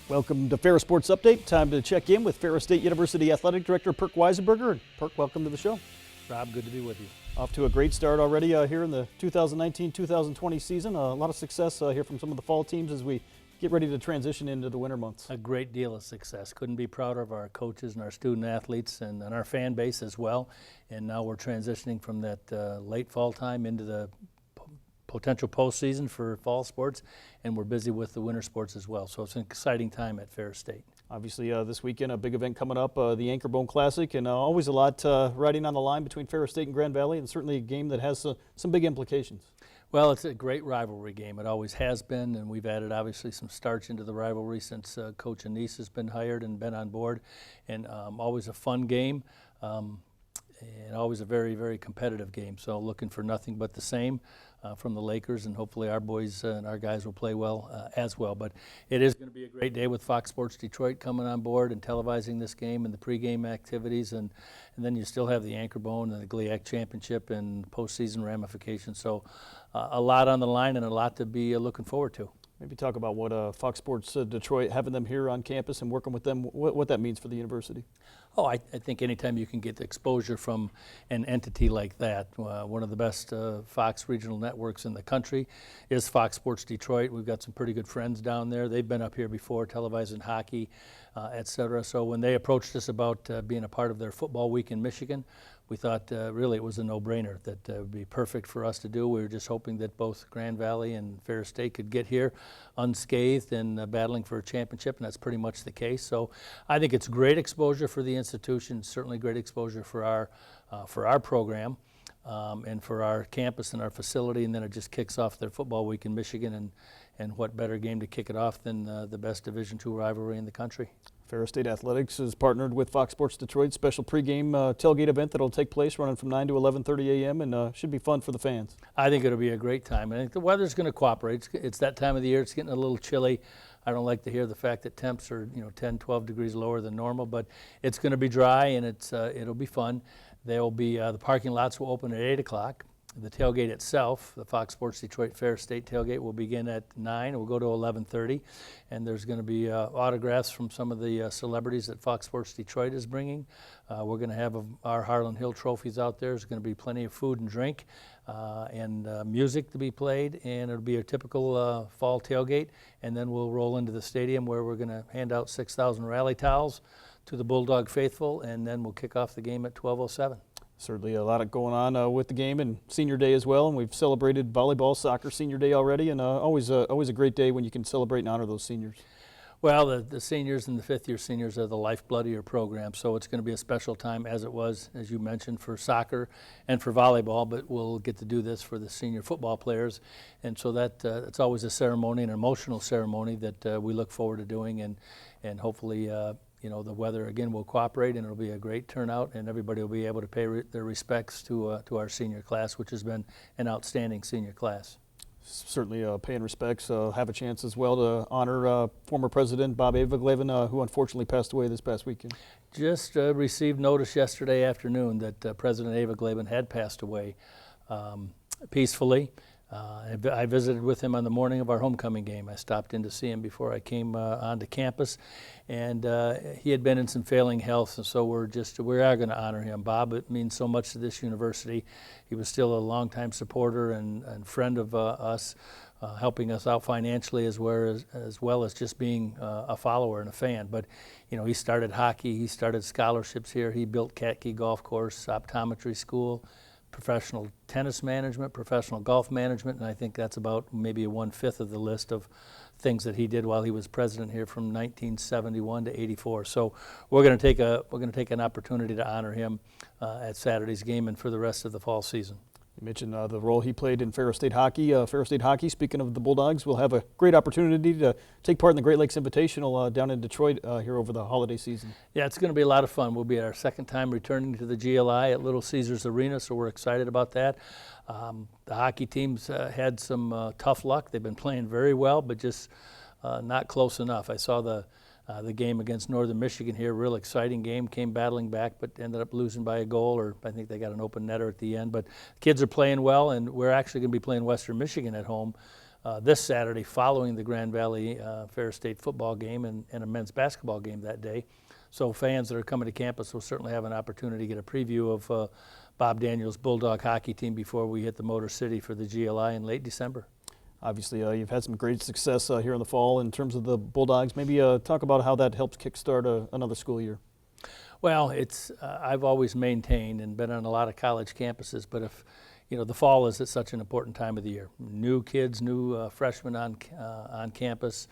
Welcome to Ferris Sports Update. Time to check in with Ferris State University Athletic Director Perk Weisenburger. And Perk, welcome to the show. Rob, good to be with you. Off to a great start already here in the 2019-2020 season. A lot of success here from some of the fall teams as we get ready to transition into the winter months. A great deal of success. Couldn't be prouder of our coaches and our student athletes and our fan base as well. And now we're transitioning from that late fall time into the potential postseason for fall sports, and we're busy with the winter sports as well. So it's an exciting time at Ferris State. Obviously, this weekend, a big event coming up, the Anchor Bone Classic, and always a lot riding on the line between Ferris State and Grand Valley, and certainly a game that has some big implications. Well, it's a great rivalry game. It always has been, and we've added obviously some starch into the rivalry since Coach Anise has been hired and been on board, and always a fun game. And always a very, very competitive game. So looking for nothing but the same from the Lakers, and hopefully our boys and our guys will play well as well. But it is going to be a great day with Fox Sports Detroit coming on board and televising this game and the pregame activities. And then you still have the Anchor Bone and the GLIAC Championship and postseason ramifications. So a lot on the line and a lot to be looking forward to. Maybe talk about what Fox Sports Detroit, having them here on campus and working with them, what that means for the university. Oh, I think anytime you can get the exposure from an entity like that, one of the best Fox regional networks in the country is Fox Sports Detroit. We've got some pretty good friends down there. They've been up here before, televising hockey, et cetera. So when they approached us about being a part of their football week in Michigan, we thought really it was a no-brainer that would be perfect for us to do. We were just hoping that both Grand Valley and Ferris State could get here unscathed and battling for a championship, and that's pretty much the case. So I think it's great exposure for the institution, certainly great exposure for our program and for our campus and our facility, and then it just kicks off their football week in Michigan, and what better game to kick it off than the best Division II rivalry in the country. Ferris State Athletics has partnered with Fox Sports Detroit, special pregame tailgate event that will take place running from 9 to 11:30 a.m. and should be fun for the fans. I think it'll be a great time. I think the weather's going to cooperate. It's that time of the year. It's getting a little chilly. I don't like to hear the fact that temps are 10, 12 degrees lower than normal, but it's going to be dry and it'll be fun. There'll be the parking lots will open at 8 o'clock. The tailgate itself, the Fox Sports Detroit Ferris State tailgate, will begin at 9. We'll go to 11:30, and there's going to be autographs from some of the celebrities that Fox Sports Detroit is bringing. We're going to have our Harlan Hill trophies out there. There's going to be plenty of food and drink and music to be played, and it'll be a typical fall tailgate. And then we'll roll into the stadium where we're going to hand out 6,000 rally towels to the Bulldog faithful, and then we'll kick off the game at 12:07. Certainly a lot going on with the game and senior day as well, and we've celebrated volleyball, soccer senior day already, and always a great day when you can celebrate and honor those seniors. Well, the seniors and the fifth-year seniors are the lifeblood of your program, so it's going to be a special time, as it was, as you mentioned, for soccer and for volleyball, but we'll get to do this for the senior football players, and so that it's always a ceremony, an emotional ceremony that we look forward to doing, and hopefully the weather again will cooperate, and it'll be a great turnout, and everybody will be able to pay their respects to our senior class, which has been an outstanding senior class. Certainly paying respects, have a chance as well to honor former President Bob Aveglaven, who unfortunately passed away this past weekend. Just received notice yesterday afternoon that President Aveglaven had passed away peacefully. I visited with him on the morning of our homecoming game. I stopped in to see him before I came onto campus, and he had been in some failing health, and so we are going to honor him. Bob, it means so much to this university. He was still a longtime supporter and friend of us, helping us out financially as well as just being a follower and a fan. But he started hockey, he started scholarships here, he built Cat Key Golf Course, optometry school, professional tennis management, professional golf management, and I think that's about maybe 1/5 of the list of things that he did while he was president here from 1971 to 84. So we're going to take an opportunity to honor him at Saturday's game and for the rest of the fall season. You mentioned the role he played in Ferris State hockey. Ferris State hockey, speaking of the Bulldogs, will have a great opportunity to take part in the Great Lakes Invitational down in Detroit here over the holiday season. Yeah, it's going to be a lot of fun. We'll be our second time returning to the GLI at Little Caesars Arena, so we're excited about that. The hockey teams had some tough luck. They've been playing very well, but just not close enough. I saw the game against Northern Michigan here, real exciting game, came battling back, but ended up losing by a goal, or I think they got an open netter at the end. But kids are playing well, and we're actually going to be playing Western Michigan at home this Saturday following the Grand Valley Ferris State football game and a men's basketball game that day. So fans that are coming to campus will certainly have an opportunity to get a preview of Bob Daniels' Bulldog hockey team before we hit the Motor City for the GLI in late December. Obviously, you've had some great success here in the fall in terms of the Bulldogs. Maybe talk about how that helps kickstart another school year. Well, I've always maintained and been on a lot of college campuses, but if the fall is at such an important time of the year. New kids, new freshmen on campus.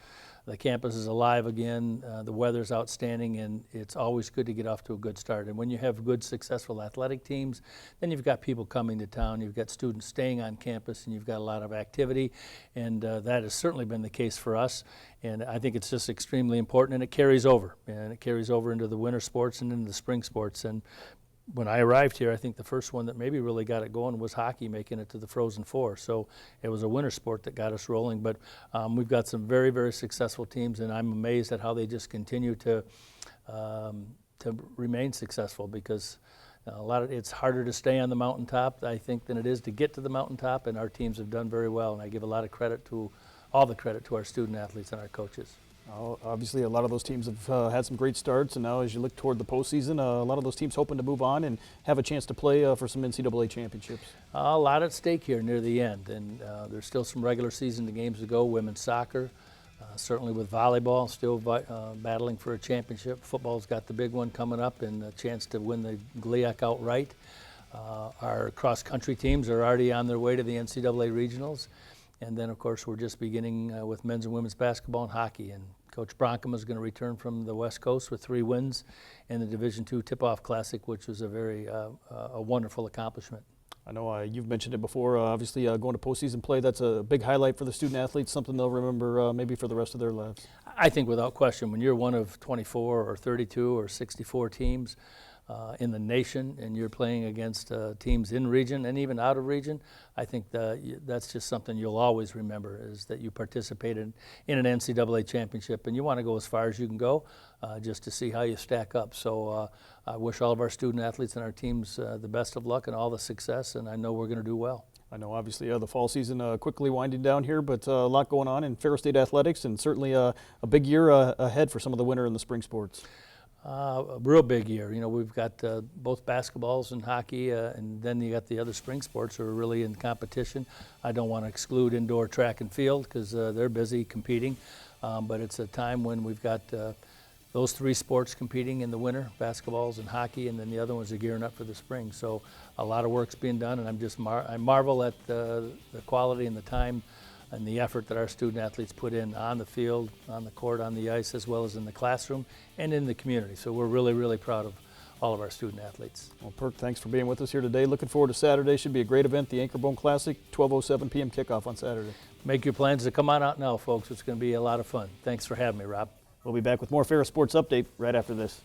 The campus is alive again. The weather's outstanding, and it's always good to get off to a good start. And when you have good, successful athletic teams, then you've got people coming to town. You've got students staying on campus, and you've got a lot of activity. And that has certainly been the case for us. And I think it's just extremely important, and it carries over. And it carries over into the winter sports and into the spring sports. And when I arrived here, I think the first one that maybe really got it going was hockey, making it to the Frozen Four. So it was a winter sport that got us rolling. But we've got some very, very successful teams, and I'm amazed at how they just continue to remain successful, because it's harder to stay on the mountaintop, I think, than it is to get to the mountaintop. And our teams have done very well, and I give a lot of credit to all the credit to our student athletes and our coaches. Obviously, a lot of those teams have had some great starts, and now as you look toward the postseason, a lot of those teams hoping to move on and have a chance to play for some NCAA championships. A lot at stake here near the end, and there's still some regular season games to go. Women's soccer, certainly with volleyball, still battling for a championship. Football's got the big one coming up and a chance to win the GLIAC outright. Our cross-country teams are already on their way to the NCAA regionals. And then, of course, we're just beginning with men's and women's basketball and hockey. And Coach Bronkham is going to return from the West Coast with 3 wins in the Division II Tip-Off Classic, which was a very wonderful accomplishment. I know you've mentioned it before. Obviously, going to postseason play, that's a big highlight for the student athletes, something they'll remember maybe for the rest of their lives. I think without question, when you're one of 24 or 32 or 64 teams in the nation, and you're playing against teams in region and even out of region, I think that's just something you'll always remember, is that you participated in an NCAA championship, and you want to go as far as you can go just to see how you stack up. So I wish all of our student athletes and our teams the best of luck and all the success, and I know we're going to do well. I know, obviously, the fall season quickly winding down here, but a lot going on in Ferris State athletics, and certainly a big year ahead for some of the winter and the spring sports. A real big year. We've got both basketballs and hockey, and then you got the other spring sports who are really in competition. I don't want to exclude indoor track and field because they're busy competing, but it's a time when we've got those 3 sports competing in the winter, basketballs and hockey, and then the other ones are gearing up for the spring. So a lot of work's being done, and I marvel at the quality and the time and the effort that our student athletes put in on the field, on the court, on the ice, as well as in the classroom and in the community. So we're really, really proud of all of our student athletes. Well, Perk, thanks for being with us here today. Looking forward to Saturday. Should be a great event, the Anchorbone Classic, 12:07 p.m. kickoff on Saturday. Make your plans to come on out now, folks. It's going to be a lot of fun. Thanks for having me, Rob. We'll be back with more Ferris Sports Update right after this.